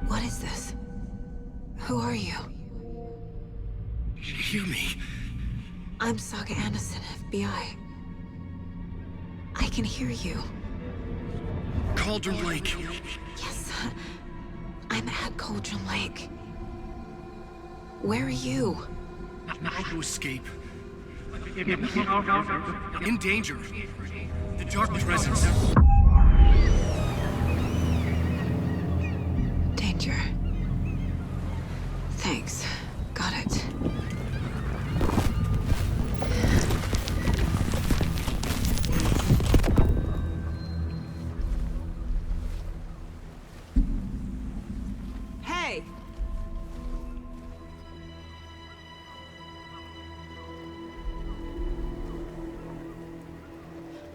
What is this? Who are you? You hear me? I'm Saga Anderson, FBI. I can hear you. Cauldron Lake. Yes, I'm at Cauldron Lake. Where are you? How to escape. In danger. The dark presence. Danger. Thanks. Got it. Hey!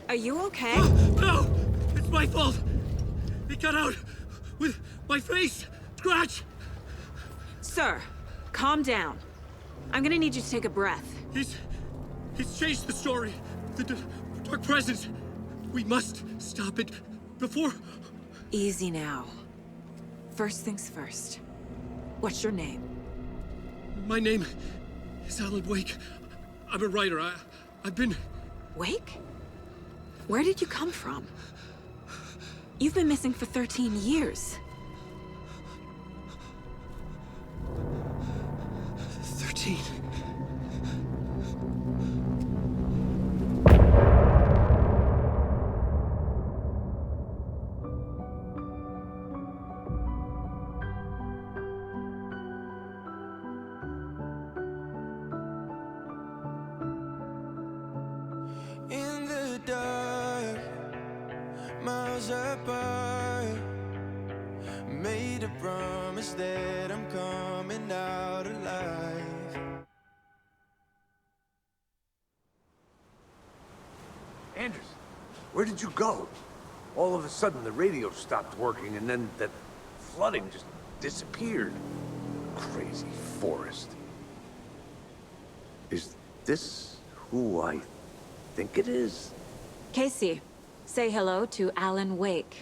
Are you okay? No! It's my fault! It got out with my face! Scratch! Sir, calm down. I'm gonna need you to take a breath. He's changed the story. The dark presence. We must stop it before... Easy now. First things first. What's your name? My name is Alan Wake. I'm a writer. I've been... Wake? Where did you come from? You've been missing for 13 years. 13. In the dark, miles apart, made a promise that I'm coming out alive. Anders, where did you go? All of a sudden the radio stopped working and then that flooding just disappeared. Crazy forest. Is this who I think it is? Casey, say hello to Alan Wake.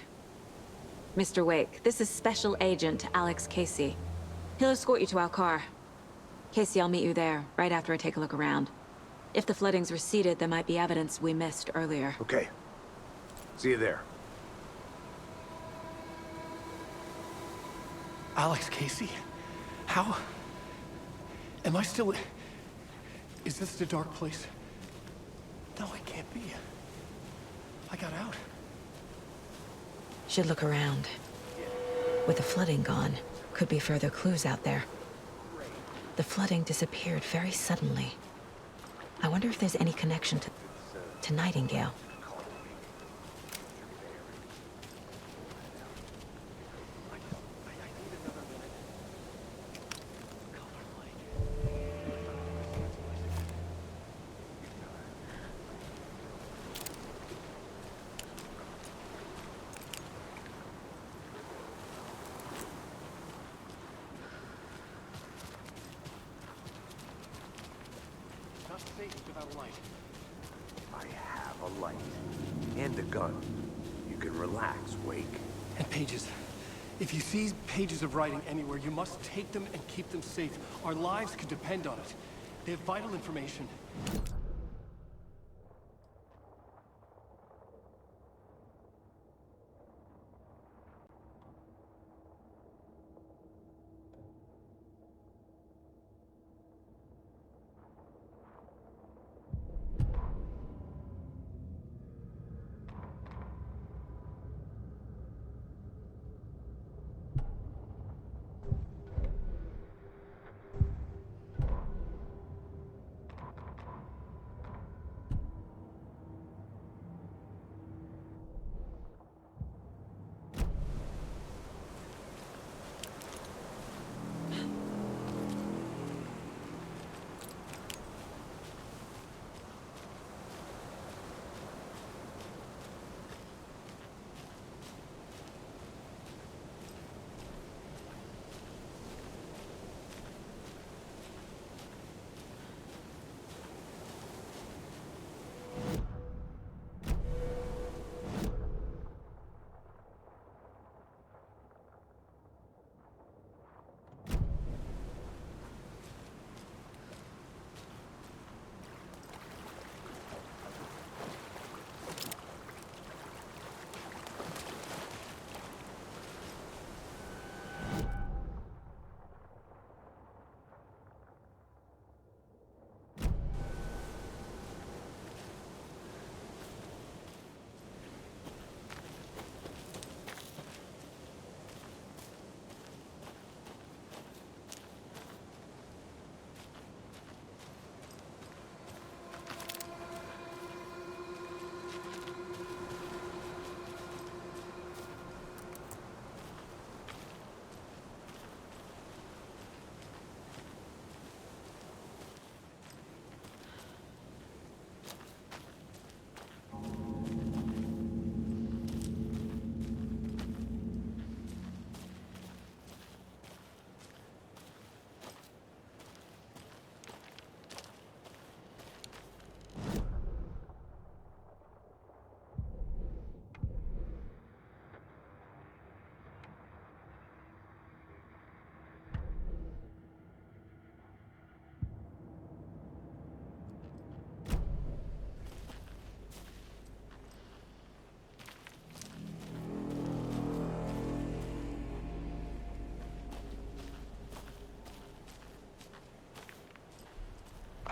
Mr. Wake, this is Special Agent Alex Casey. He'll escort you to our car. Casey, I'll meet you there, right after I take a look around. If the flooding's receded, there might be evidence we missed earlier. Okay. See you there. Alex Casey? How? Am I still... Is this the dark place? No, it can't be. I got out. Should look around. With the flooding gone, could be further clues out there. The flooding disappeared very suddenly. I wonder if there's any connection to Nightingale. I have a light. And a gun. You can relax, Wake. And pages. If you see pages of writing anywhere, you must take them and keep them safe. Our lives could depend on it. They have vital information.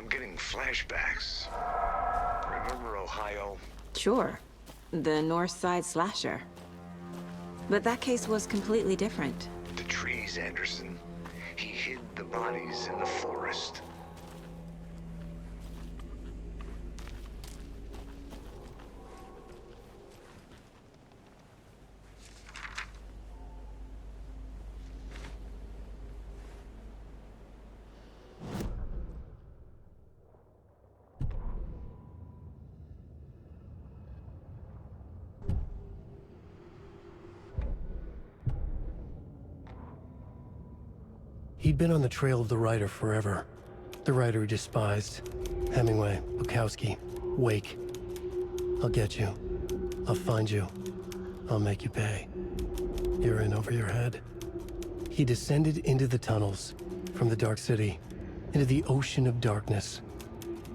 getting flashbacks. Remember Ohio? Sure. The North Side slasher. But that case was completely different. The trees, Anderson. He hid the bodies in the forest. He'd been on the trail of the writer forever. The writer he despised. Hemingway, Bukowski, Wake. I'll get you. I'll find you. I'll make you pay. You're in over your head. He descended into the tunnels, from the Dark City, into the ocean of darkness.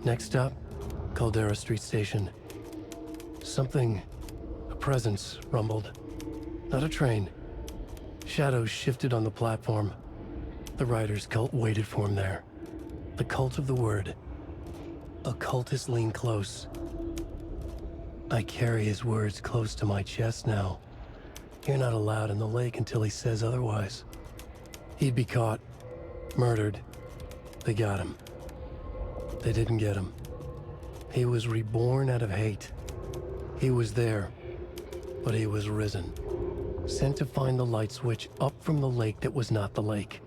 Next stop, Caldera Street Station. Something, a presence, rumbled. Not a train. Shadows shifted on the platform. The writer's cult waited for him there. The cult of the word. A cultist leaned close. I carry his words close to my chest now. You're not allowed in the lake until he says otherwise. He'd be caught, murdered. They got him. They didn't get him. He was reborn out of hate. He was there, but he was risen. Sent to find the light switch up from the lake that was not the lake.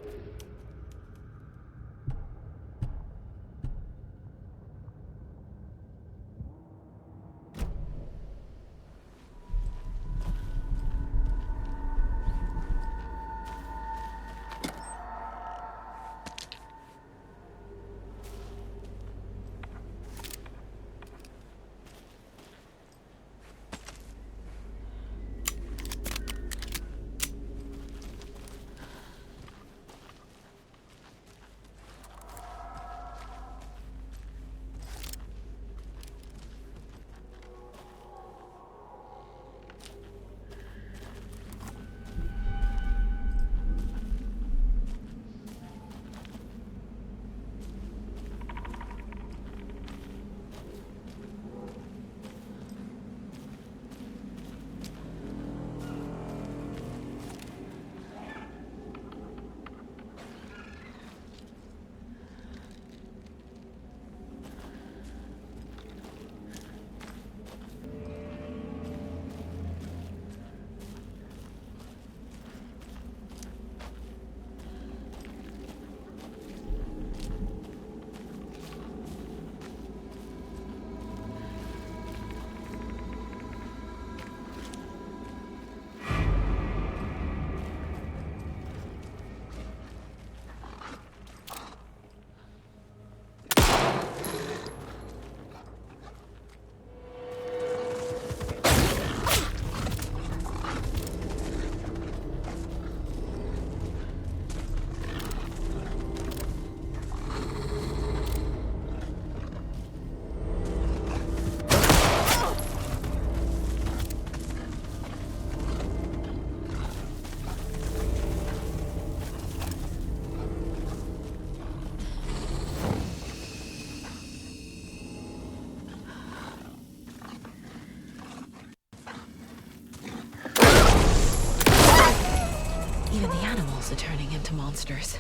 Even the animals are turning into monsters.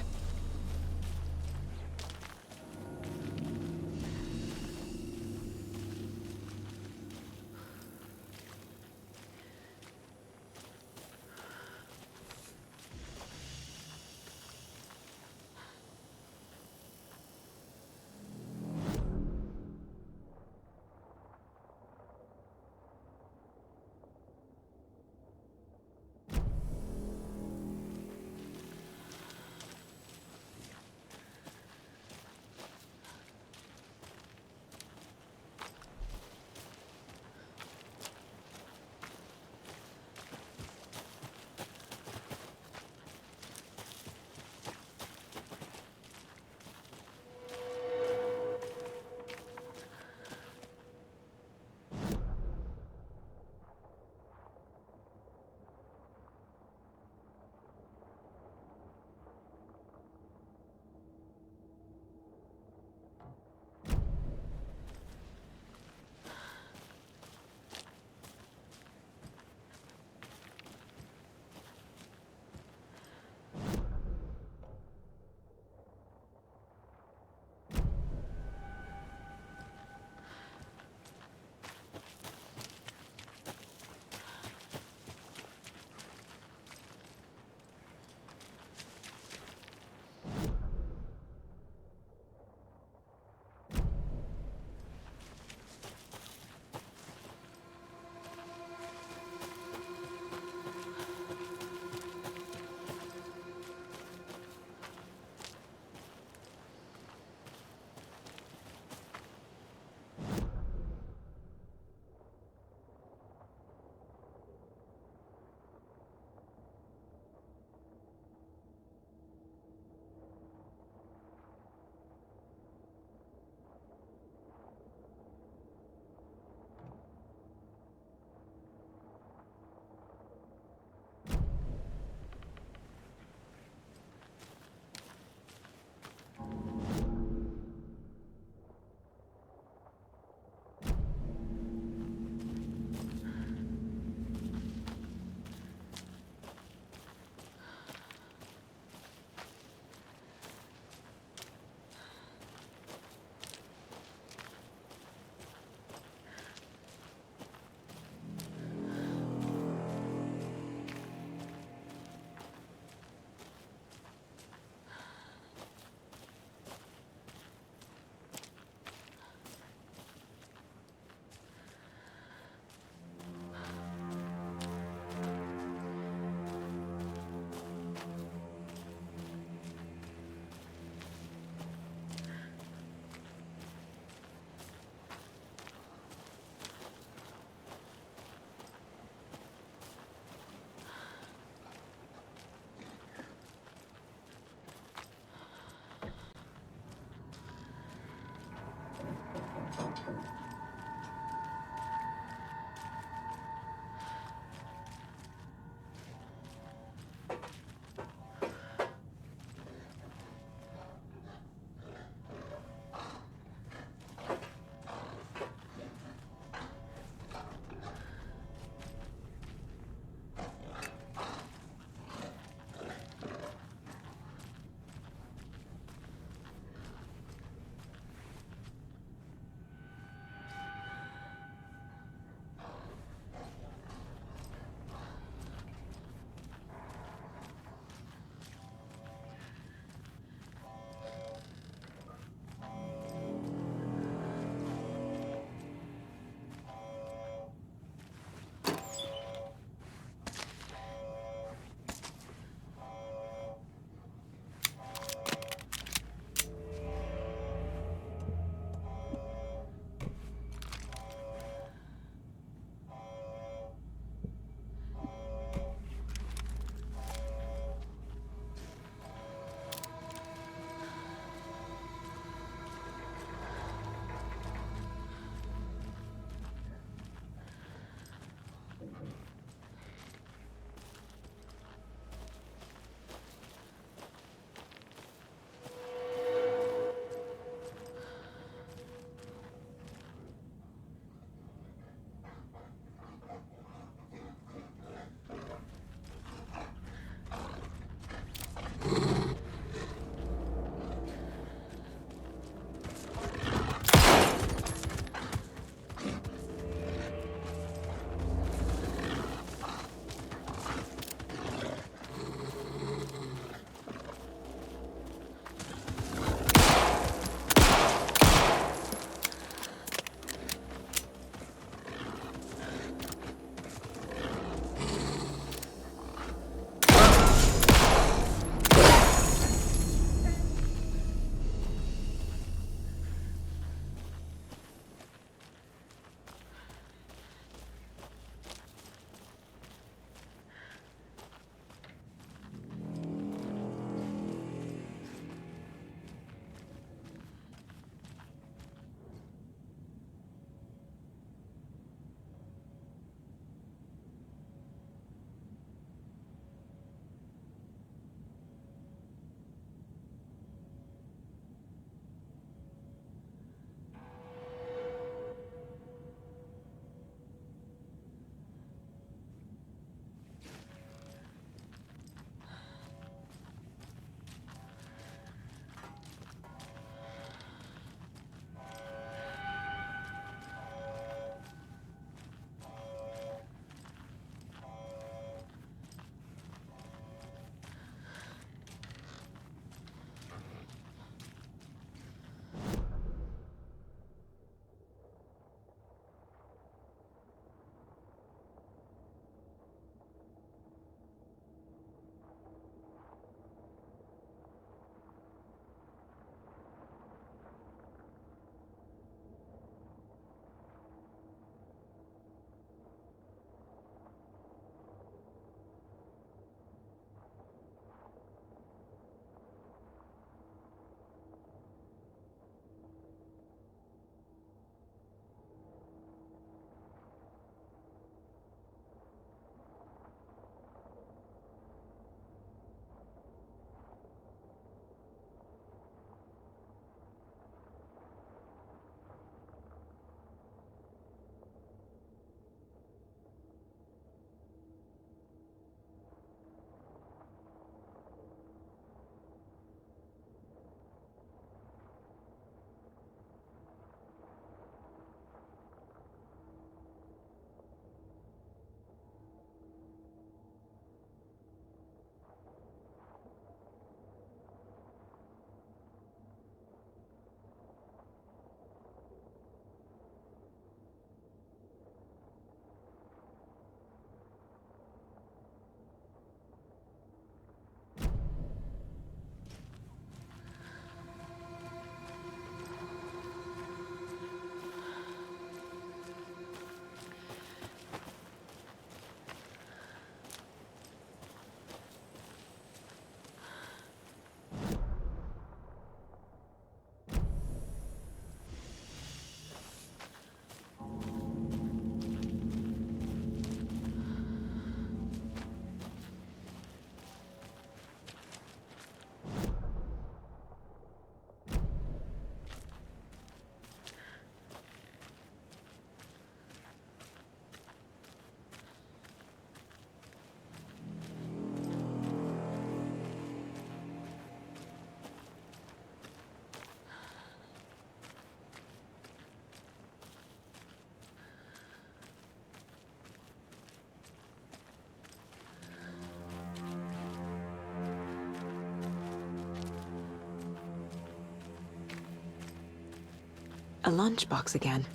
A lunchbox again.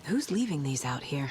Who's leaving these out here?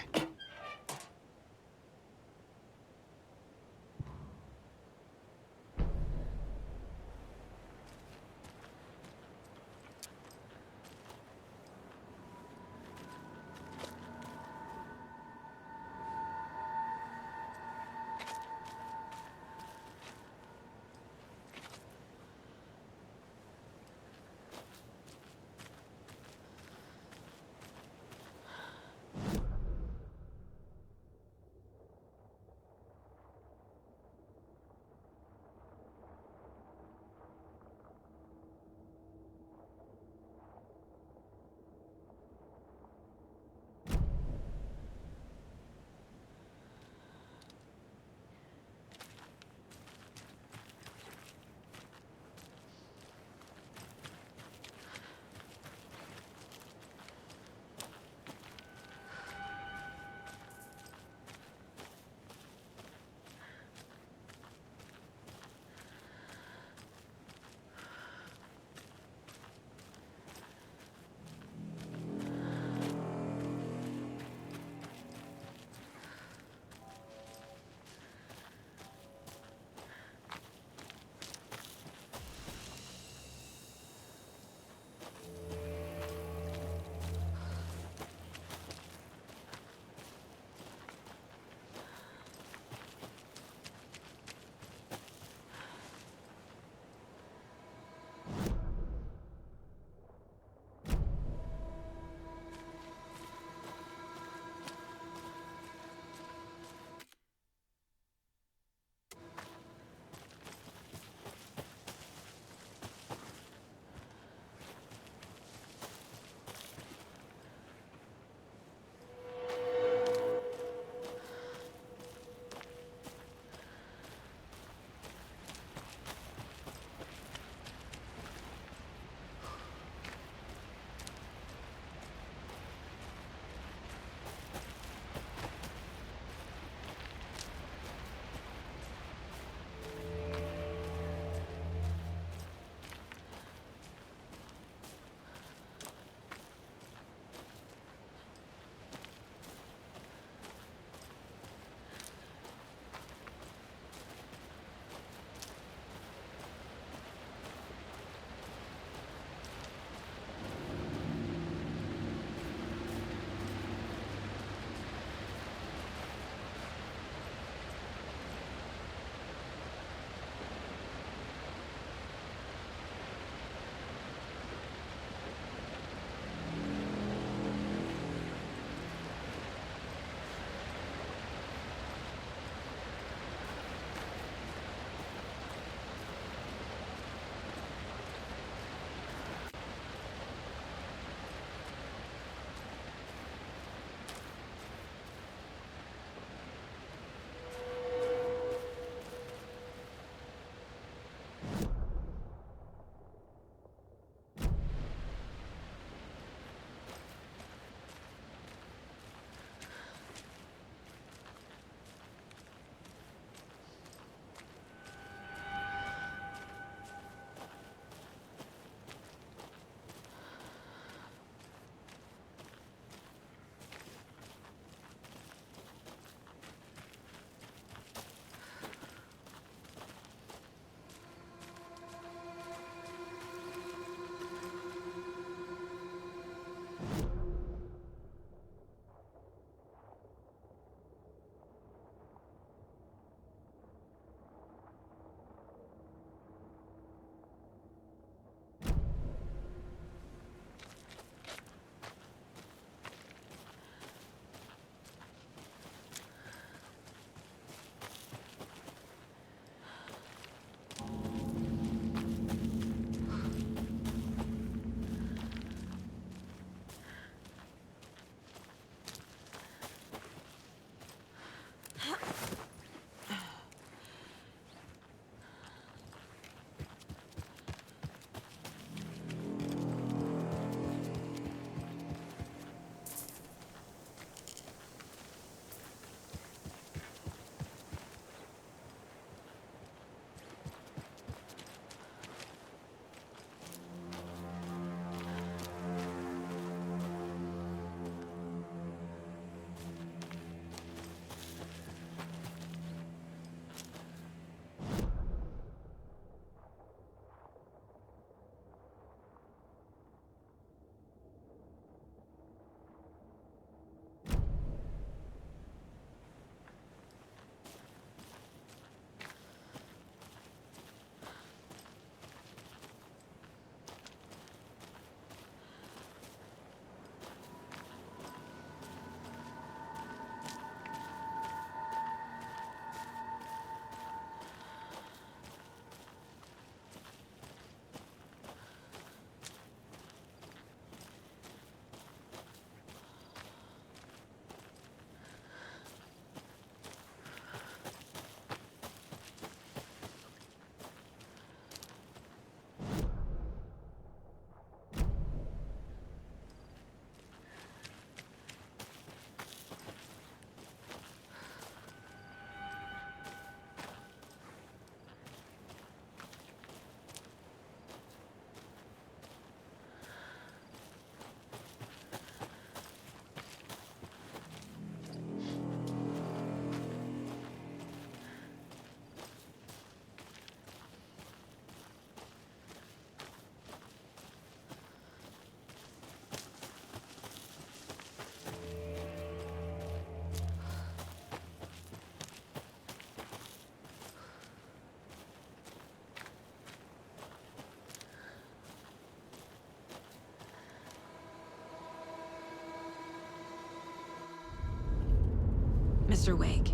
Mr. Wake,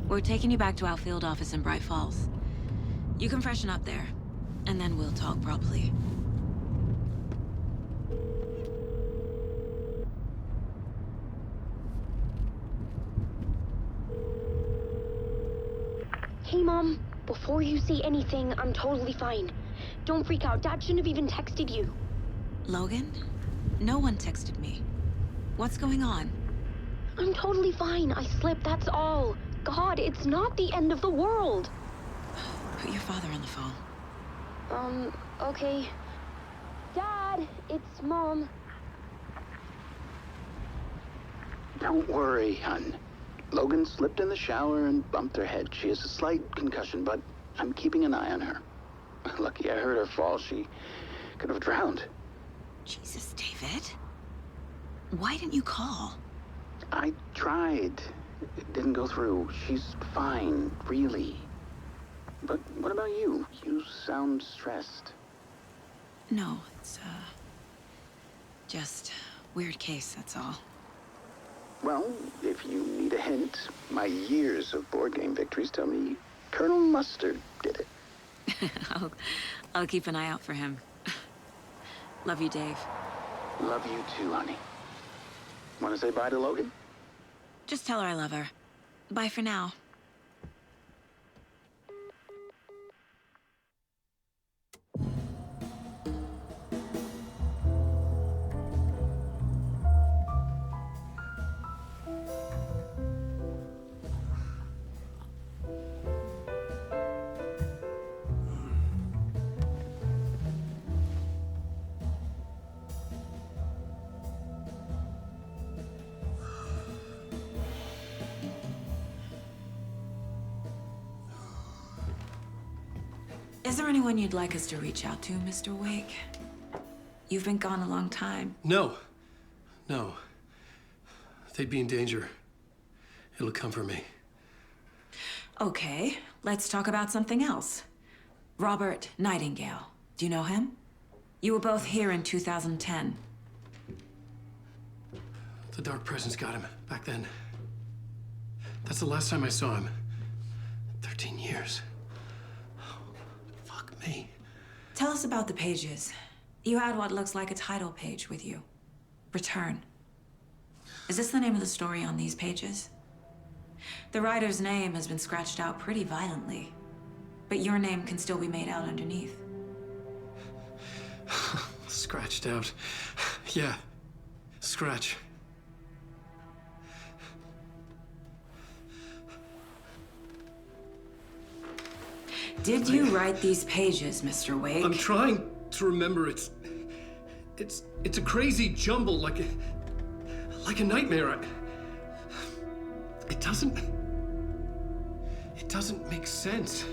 we're taking you back to our field office in Bright Falls. You can freshen up there, and then we'll talk properly. Hey, Mom. Before you say anything, I'm totally fine. Don't freak out. Dad shouldn't have even texted you. Logan? No one texted me. What's going on? I'm totally fine. I slipped, that's all. God, it's not the end of the world. Put your father on the phone. Okay. Dad, it's Mom. Don't worry, hon. Logan slipped in the shower and bumped her head. She has a slight concussion, but I'm keeping an eye on her. Lucky I heard her fall. She could have drowned. Jesus, David. Why didn't you call? I tried. It didn't go through. She's fine, really. But what about you? You sound stressed. No, it's, just weird case, that's all. Well, if you need a hint, my years of board game victories tell me Colonel Mustard did it. I'll keep an eye out for him. Love you, Dave. Love you too, honey. Want to say bye to Logan? Just tell her I love her. Bye for now. Is there anyone you'd like us to reach out to, Mr. Wake? You've been gone a long time. No. No. They'd be in danger. It'll come for me. Okay, let's talk about something else. Robert Nightingale. Do you know him? You were both here in 2010. The Dark Presence got him back then. That's the last time I saw him. 13 years. Fuck me. Tell us about the pages. You had what looks like a title page with you. Return. Is this the name of the story on these pages? The writer's name has been scratched out pretty violently, but your name can still be made out underneath. Scratched out. Yeah. Scratch. Did you write these pages, Mr. Wake? I'm trying to remember. It's a crazy jumble, like a nightmare. It doesn't make sense.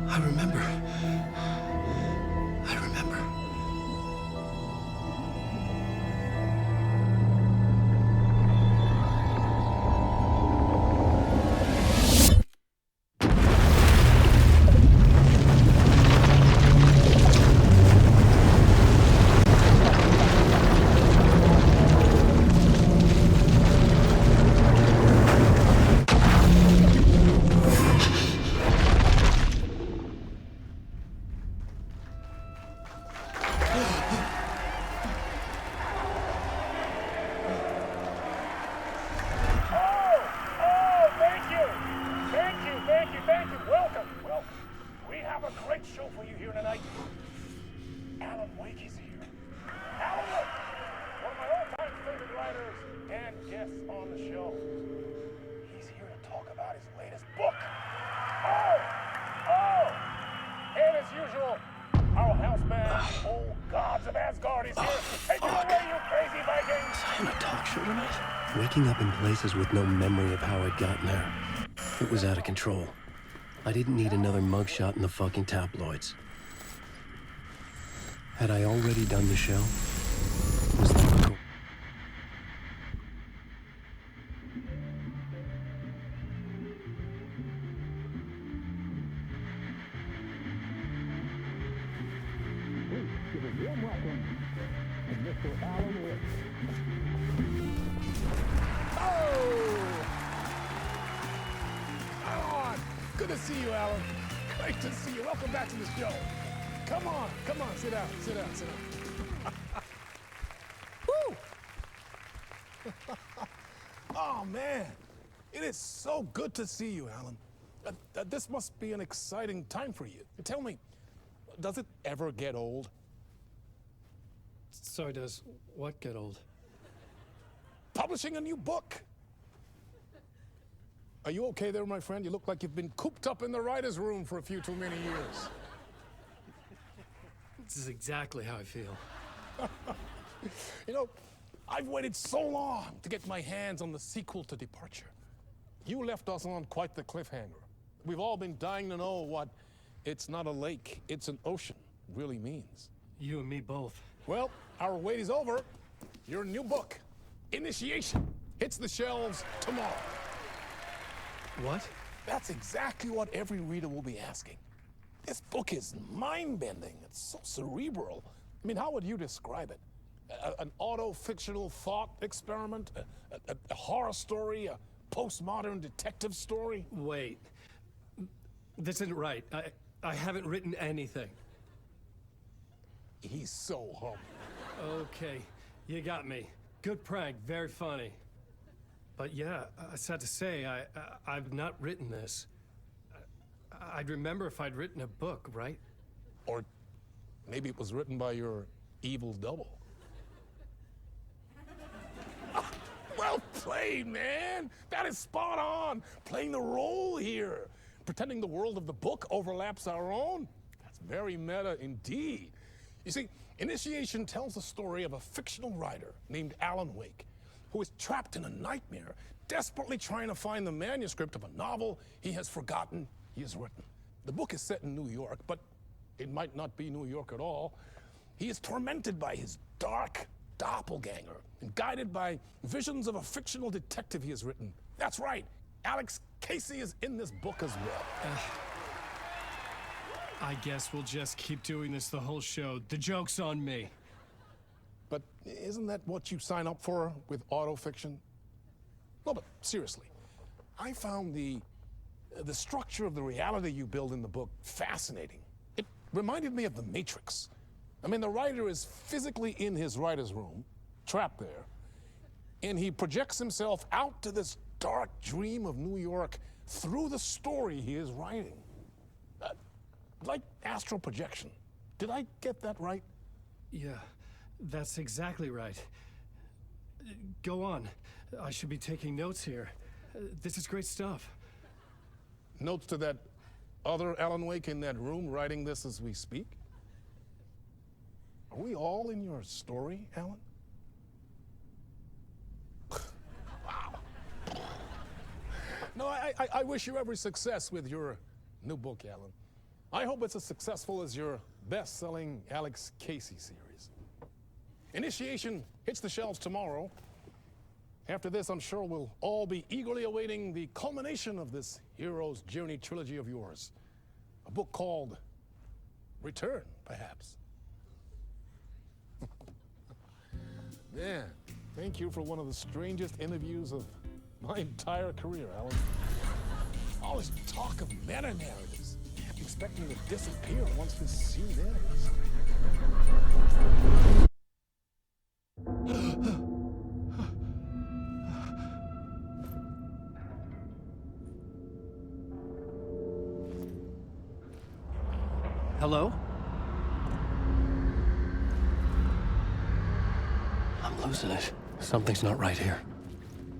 I remember. Waking up in places with no memory of how I'd gotten there. It was out of control. I didn't need another mugshot in the fucking tabloids. Had I already done the show? Was that On! Good to see you, Alan. Great to see you. Welcome back to the show. Come on, sit down, sit down, sit down. Woo! Oh, man. It is so good to see you, Alan. This must be an exciting time for you. Tell me, does it ever get old? So does what get old? Publishing a new book. Are you okay there, my friend? You look like you've been cooped up in the writer's room for a few too many years. This is exactly how I feel. You know, I've waited so long to get my hands on the sequel to Departure. You left us on quite the cliffhanger. We've all been dying to know what "it's not a lake, it's an ocean" really means. You and me both. Well, our wait is over. Your new book, Initiation, hits the shelves tomorrow. What? That's exactly what every reader will be asking. This book is mind-bending. It's so cerebral. I mean, how would you describe it? An auto-fictional thought experiment? A horror story? A postmodern detective story? Wait. This isn't right. I haven't written anything. He's so humble. Okay, you got me. Good prank, very funny. But yeah, sad to say, I've not written this. I'd remember if I'd written a book, right? Or maybe it was written by your evil double. Well played, man. That is spot on. Playing the role here. Pretending the world of the book overlaps our own. That's very meta indeed. You see, Initiation tells the story of a fictional writer named Alan Wake, who is trapped in a nightmare, desperately trying to find the manuscript of a novel he has forgotten he has written. The book is set in New York, but it might not be New York at all. He is tormented by his dark doppelganger and guided by visions of a fictional detective he has written. That's right, Alex Casey is in this book as well. I guess we'll just keep doing this the whole show. The joke's on me. But isn't that what you sign up for with autofiction? No, but seriously, I found the structure of the reality you build in the book fascinating. It reminded me of The Matrix. I mean, the writer is physically in his writer's room, trapped there, and he projects himself out to this dark dream of New York through the story he is writing. Like astral projection. Did I get that right? Yeah, that's exactly right. Go on. I should be taking notes here. This is great stuff. Notes to that other Alan Wake in that room writing this as we speak? Are we all in your story, Alan? Wow. No, I wish you every success with your new book, Alan. I hope it's as successful as your best-selling Alex Casey series. Initiation hits the shelves tomorrow. After this, I'm sure we'll all be eagerly awaiting the culmination of this hero's journey trilogy of yours. A book called Return, perhaps. Man, thank you for one of the strangest interviews of my entire career, Alan. All this talk of meta-narratives, expecting to disappear once this scene ends. Hello? I'm losing it. Something's not right here.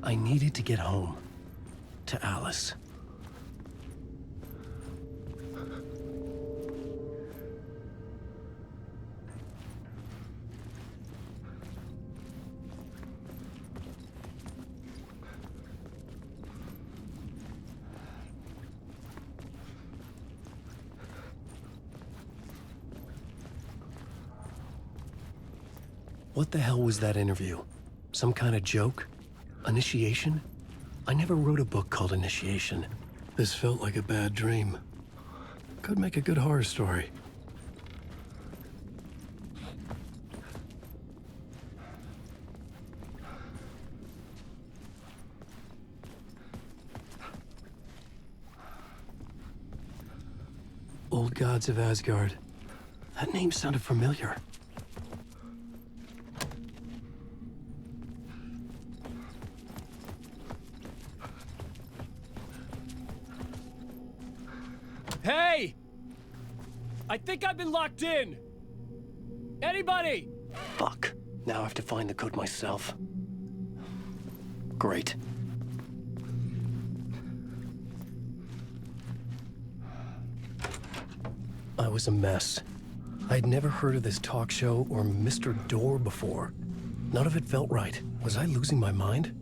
I needed to get home. To Alice. What the hell was that interview? Some kind of joke? Initiation? I never wrote a book called Initiation. This felt like a bad dream. Could make a good horror story. Gods of Asgard. That name sounded familiar. Hey! I think I've been locked in! Anybody? Fuck. Now I have to find the code myself. Great. I was a mess. I'd never heard of this talk show or Mr. Door before. None of it felt right. Was I losing my mind?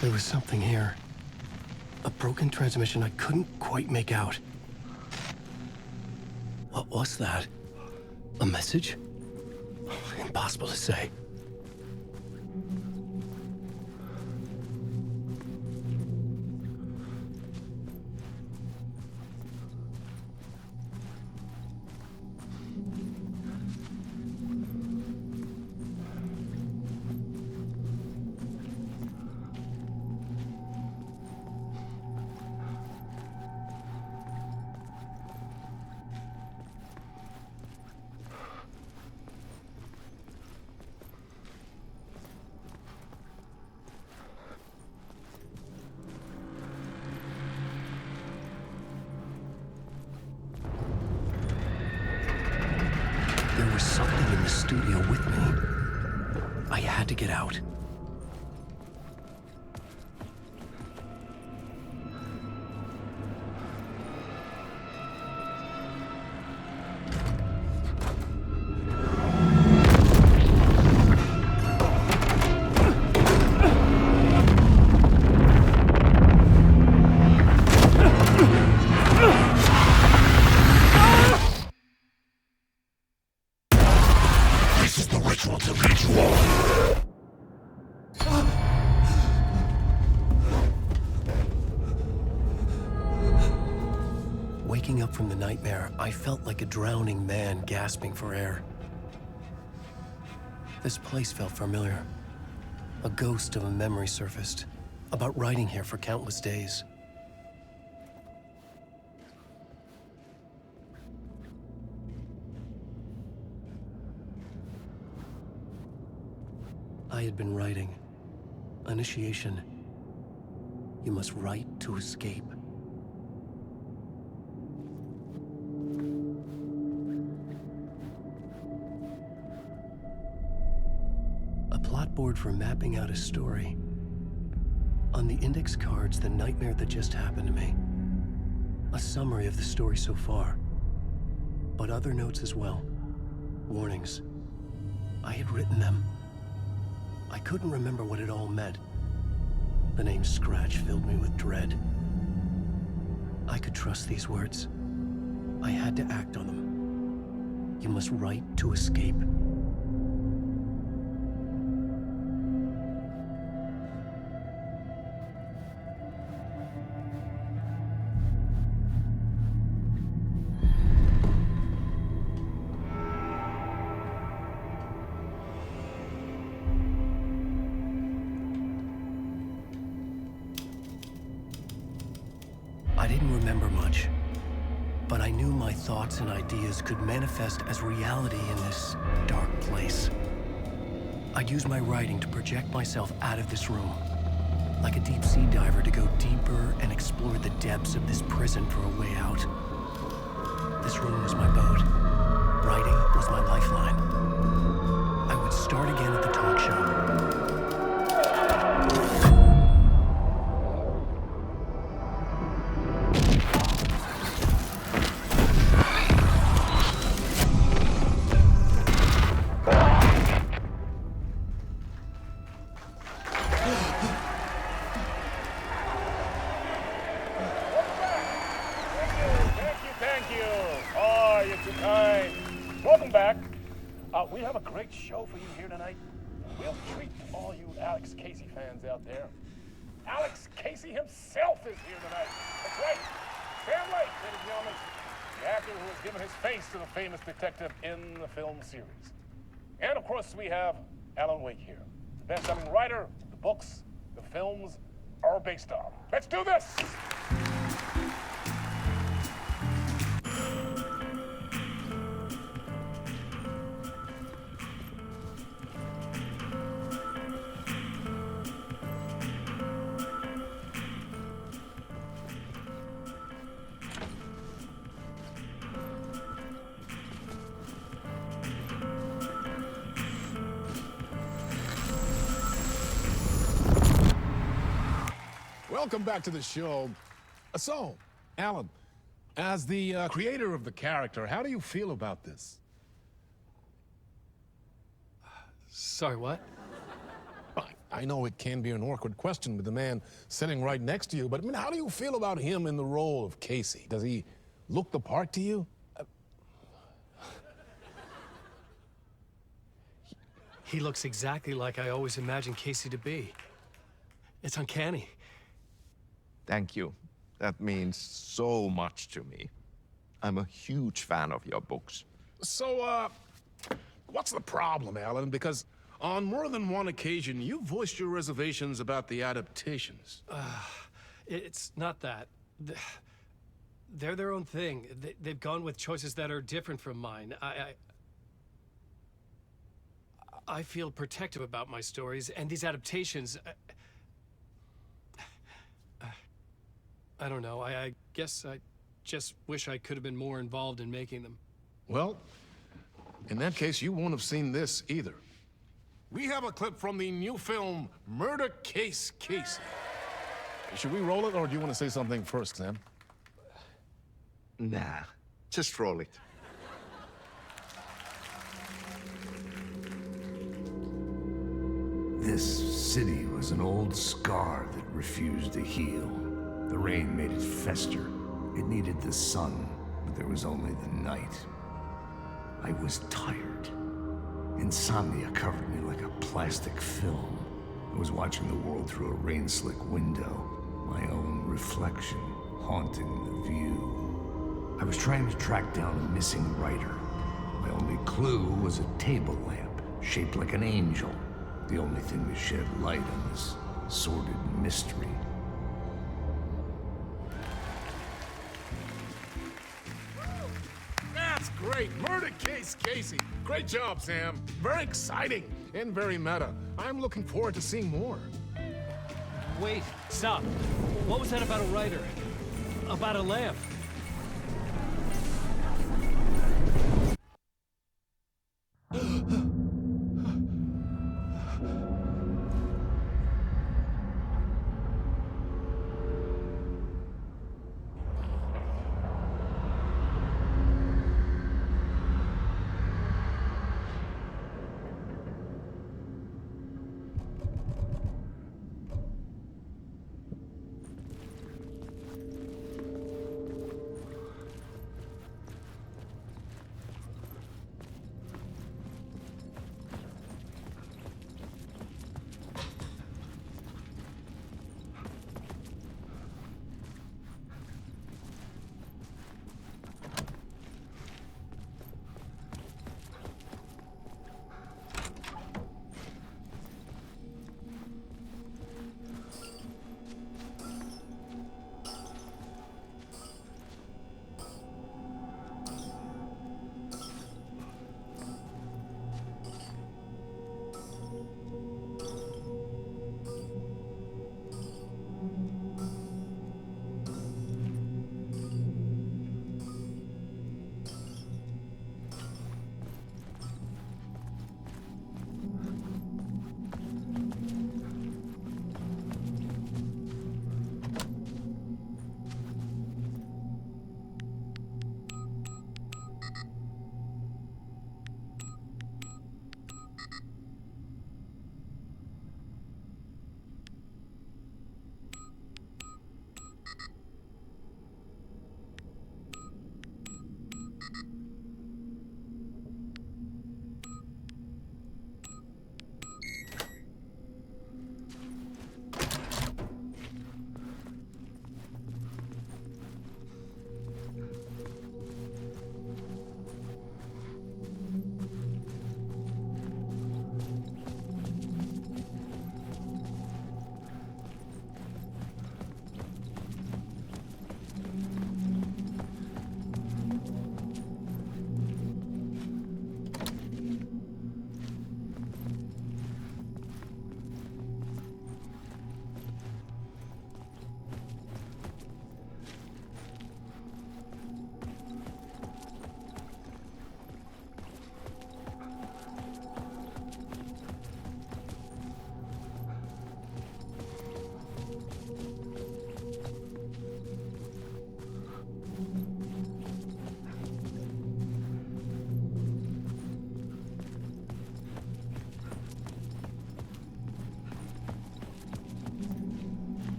There was something here. A broken transmission I couldn't quite make out. What was that? A message? Impossible to say. There was something in the studio with me. I had to get out. Waking up from the nightmare, I felt like a drowning man gasping for air. This place felt familiar. A ghost of a memory surfaced, about riding here for countless days. I had been writing. Initiation. You must write to escape. A plot board for mapping out a story. On the index cards, the nightmare that just happened to me. A summary of the story so far. But other notes as well. Warnings. I had written them. I couldn't remember what it all meant. The name Scratch filled me with dread. I could trust these words. I had to act on them. You must write to escape. I didn't remember much, but I knew my thoughts and ideas could manifest as reality in this dark place. I'd use my writing to project myself out of this room. like a deep sea diver to go deeper and explore the depths of this prison for a way out. This room was my boat. Writing was my lifeline. I would start again at the talk show. We have a great show for you here tonight. We'll treat all you Alex Casey fans out there. Alex Casey himself is here tonight. That's right. Sam Lake, ladies and gentlemen. The actor who has given his face to the famous detective in the film series. And of course, we have Alan Wake here. The best-selling writer the books the films are based on. Let's do this! Welcome back to the show. So, Alan, as the creator of the character, how do you feel about this? Sorry, what? I know it can be an awkward question with the man sitting right next to you, but I mean, how do you feel about him in the role of Casey? Does he look the part to you? He looks exactly like I always imagined Casey to be. It's uncanny. Thank you. That means so much to me. I'm a huge fan of your books. So, what's the problem, Alan? Because on more than one occasion, you voiced your reservations about the adaptations. It's not that. They're their own thing. They've gone with choices that are different from mine. I feel protective about my stories, and these adaptations... I don't know. I guess I just wish I could have been more involved in making them. Well, in that case, you won't have seen this either. We have a clip from the new film, Murder Case Casey. Should we roll it, or do you want to say something first, Sam? Nah, just roll it. This city was an old scar that refused to heal. The rain made it fester. It needed the sun, but there was only the night. I was tired. Insomnia covered me like a plastic film. I was watching the world through a rain-slick window, my own reflection haunting the view. I was trying to track down a missing writer. My only clue was a table lamp, shaped like an angel. The only thing to shed light on this sordid mystery. That's great. Murder Case Casey. Great job, Sam. Very exciting and very meta. I'm looking forward to seeing more. Wait, stop. What was that about a writer? About a lamp?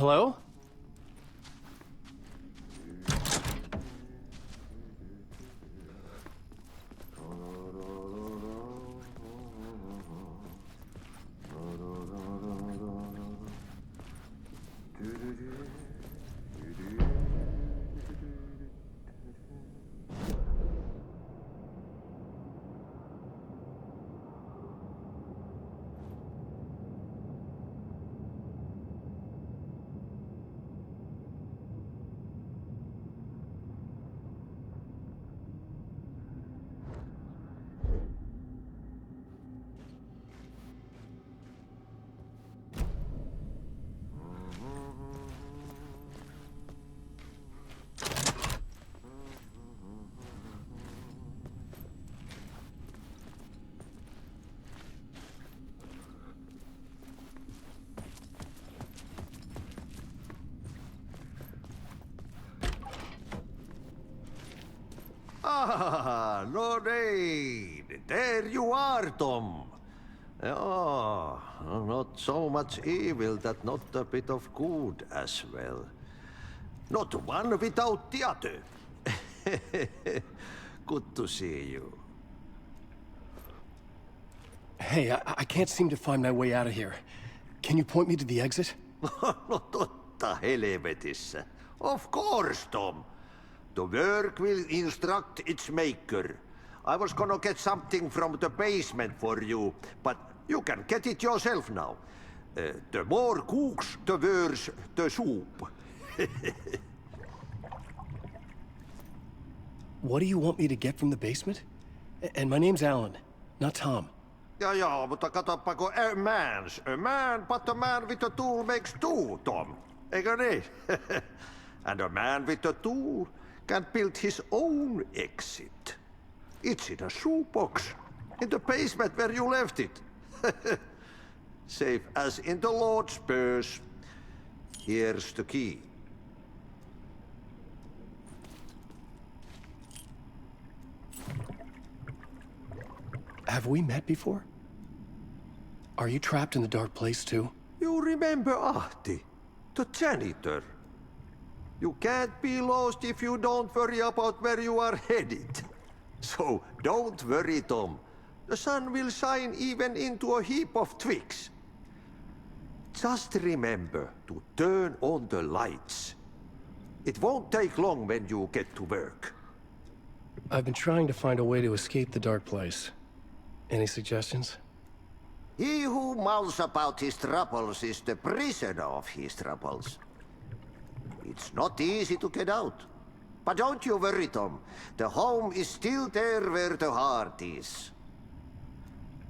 Hello? Ah, no need. There you are, Tom. Oh, not so much evil that not a bit of good as well. Not one without the other. Good to see you. Hey, I can't seem to find my way out of here. Can you point me to the exit? No totta helvetissä. Of course, Tom. The work will instruct its maker. I was gonna get something from the basement for you, but you can get it yourself now. The more cooks, the worse the soup. What do you want me to get from the basement? And my name's Alan, not Tom. Ja, mutta katoppa kun a man, but a man with a tool makes two, Tom. Eikö niin? And a man with a tool can build his own exit. It's in a shoebox, in the basement where you left it. Safe as in the Lord's purse. Here's the key. Have we met before? Are you trapped in the dark place too? You remember Ahti, the janitor. You can't be lost if you don't worry about where you are headed. So don't worry, Tom. The sun will shine even into a heap of twigs. Just remember to turn on the lights. It won't take long when you get to work. I've been trying to find a way to escape the dark place. Any suggestions? He who mouths about his troubles is the prisoner of his troubles. It's not easy to get out. But don't you worry, Tom. The home is still there where the heart is.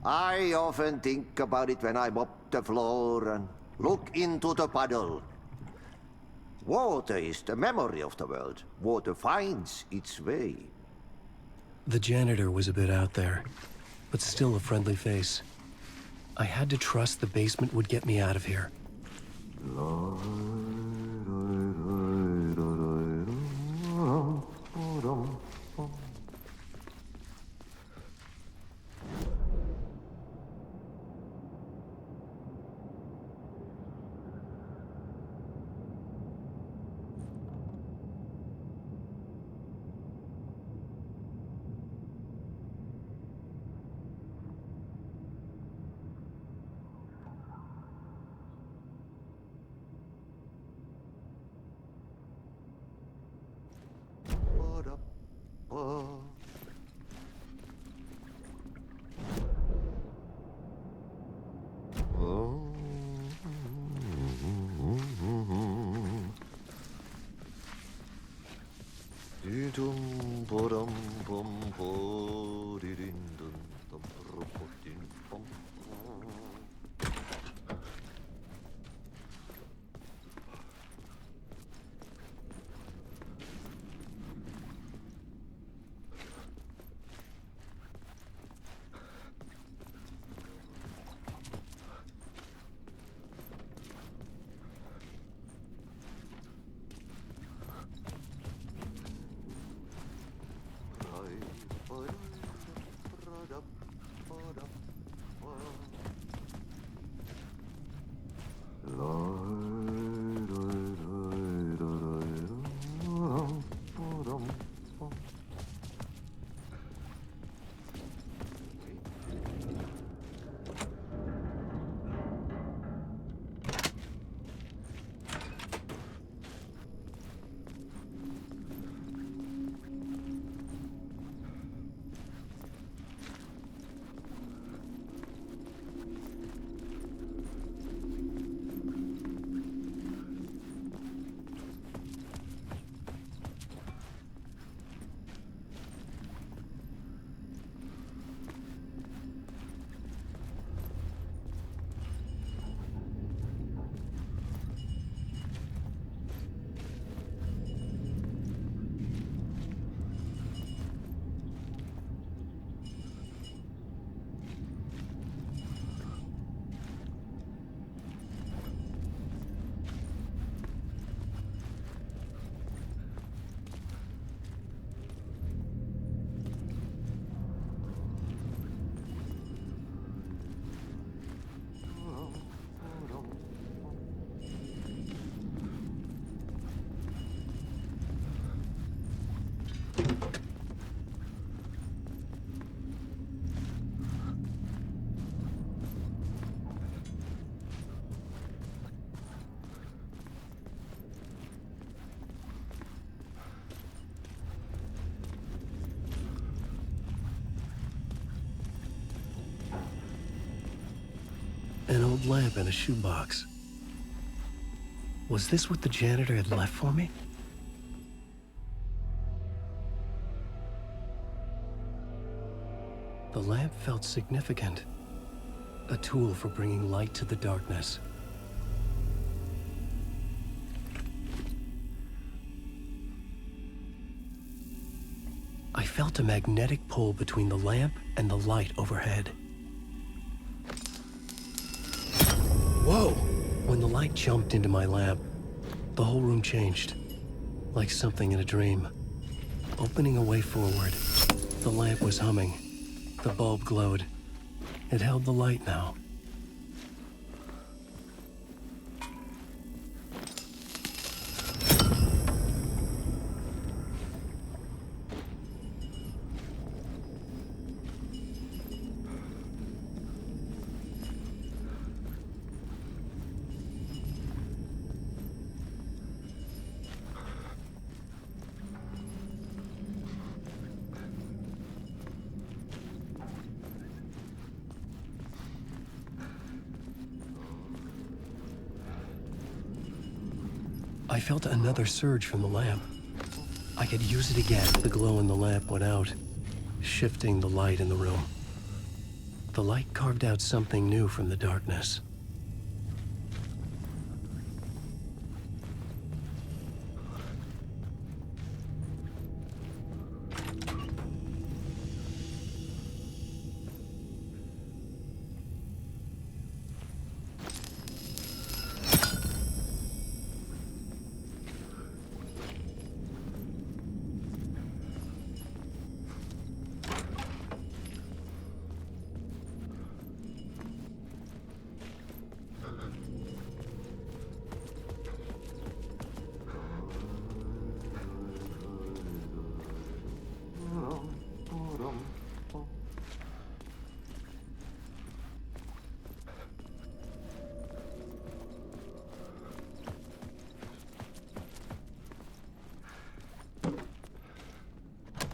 I often think about it when I mop the floor and look into the puddle. Water is the memory of the world. Water finds its way. The janitor was a bit out there, but still a friendly face. I had to trust the basement would get me out of here. old lamp in a shoebox. Was this what the janitor had left for me? The lamp felt significant. A tool for bringing light to the darkness. I felt a magnetic pull between the lamp and the light overhead. Whoa! When the light jumped into my lamp, the whole room changed, like something in a dream. Opening a way forward, the lamp was humming. The bulb glowed. It held the light now. I felt another surge from the lamp. I could use it again. The glow in the lamp went out, shifting the light in the room. The light carved out something new from the darkness.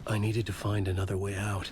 I needed to find another way out.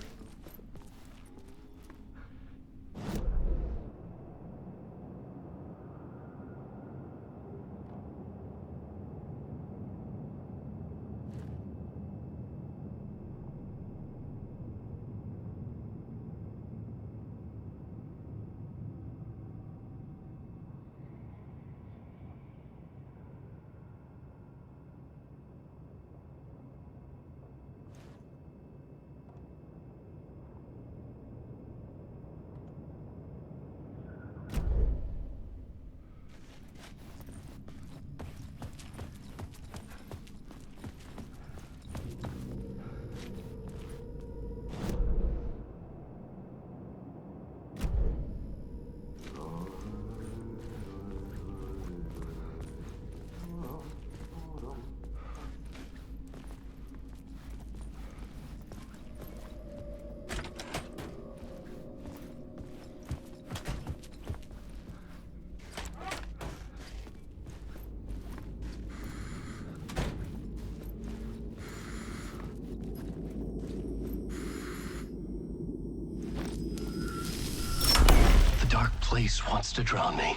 Place wants to drown me.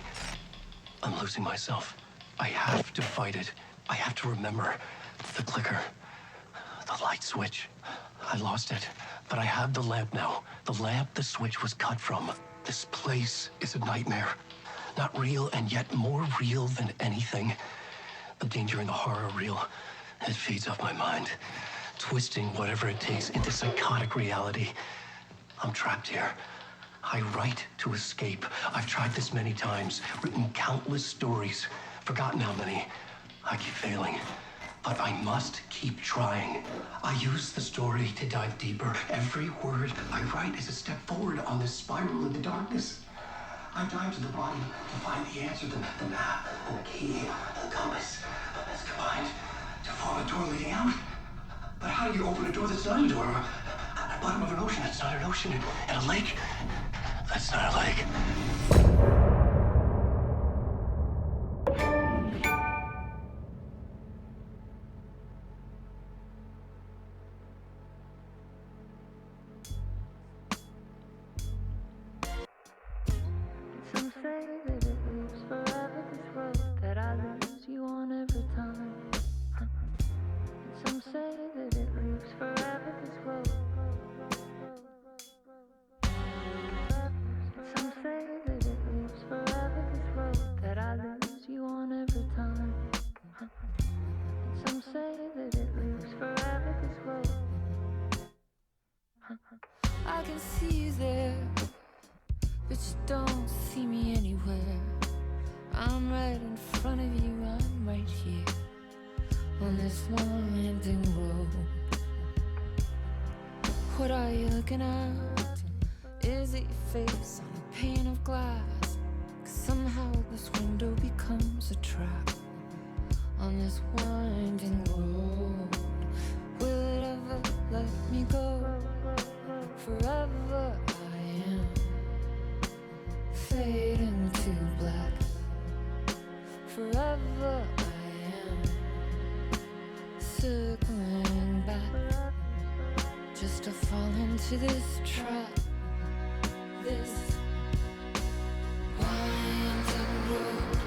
I'm losing myself. I have to fight it. I have to remember. The clicker. The light switch. I lost it. But I have the lamp now. The lamp the switch was cut from. This place is a nightmare. Not real, and yet more real than anything. The danger and the horror are real. It feeds off my mind. Twisting whatever it takes into psychotic reality. I'm trapped here. I write to escape. I've tried this many times, written countless stories, forgotten how many. I keep failing, but I must keep trying. I use the story to dive deeper. Every word I write is a step forward on this spiral in the darkness. I dive to the bottom to find the answer, the map, and the key, and the compass. It's combined to form a door leading out. But how do you open a door that's not a door? At the bottom of an ocean that's not an ocean, and a lake that's not a lake. Some say that What are you looking at? Is it your face on a pane of glass? 'Cause somehow this window becomes a trap on this winding road. Will it ever let me go? Forever I am fading to black. Forever I am circling back, just to fall into this trap. This winding road.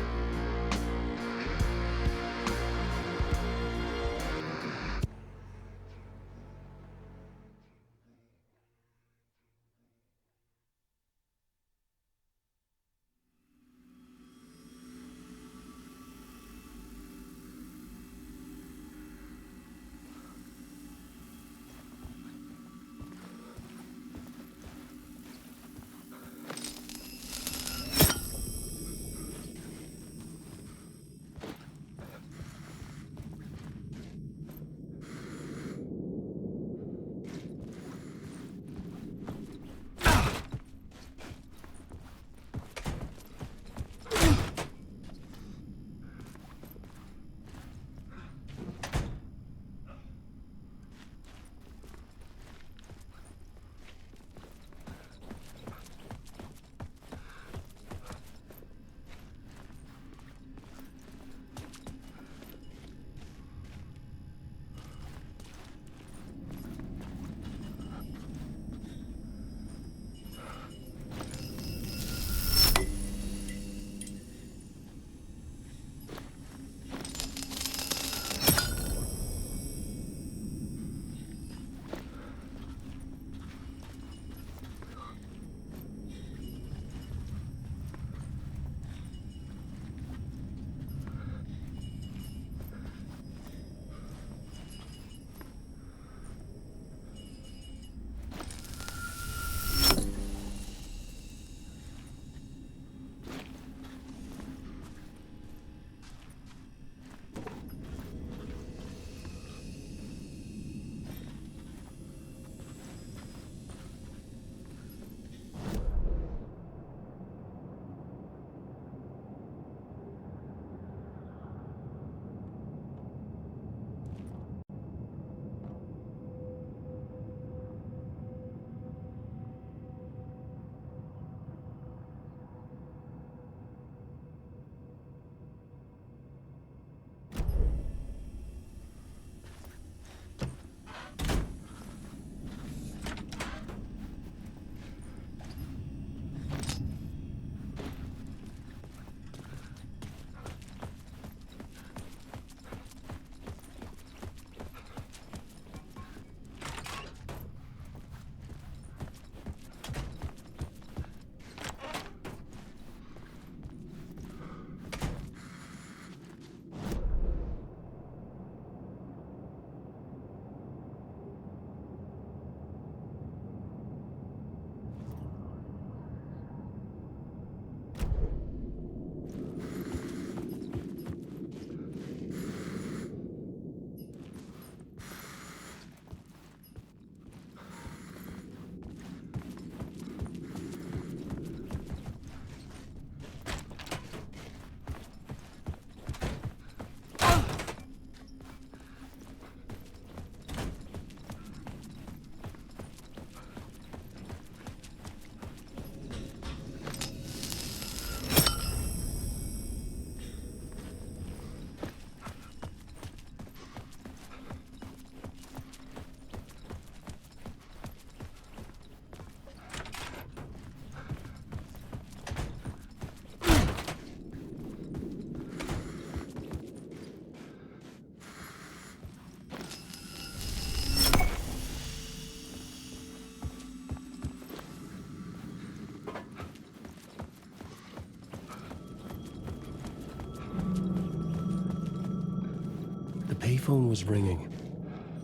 Payphone was ringing.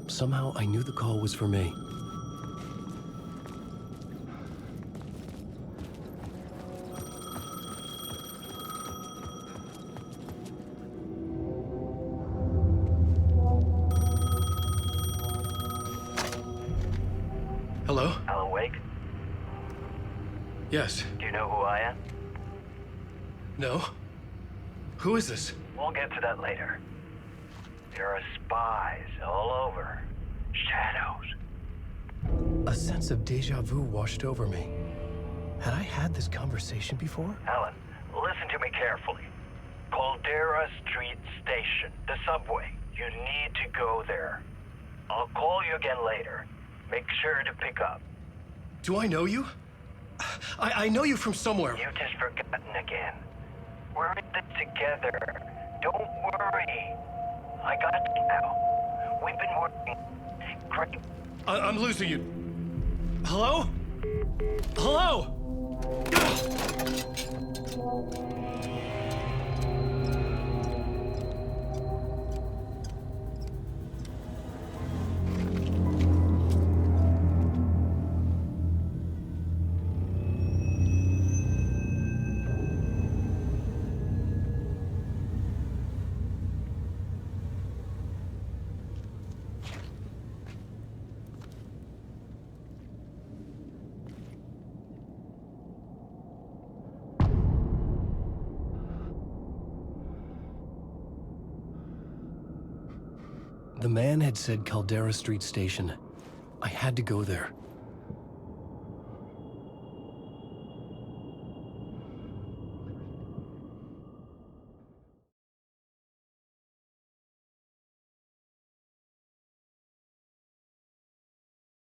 Somehow I knew the call was for me. Hello? Alan Wake? Yes. Do you know who I am? No? Who is this? We'll get to that later. There are spies all over. Shadows. A sense of deja vu washed over me. Had I had this conversation before? Alan, listen to me carefully. Caldera Street Station, the subway. You need to go there. I'll call you again later. Make sure to pick up. Do I know you? I know you from somewhere. You've just forgotten again. We're in this together. Don't worry. I got you now. We've been working great. I'm losing you. Hello? Hello? The man had said Caldera Street Station. I had to go there.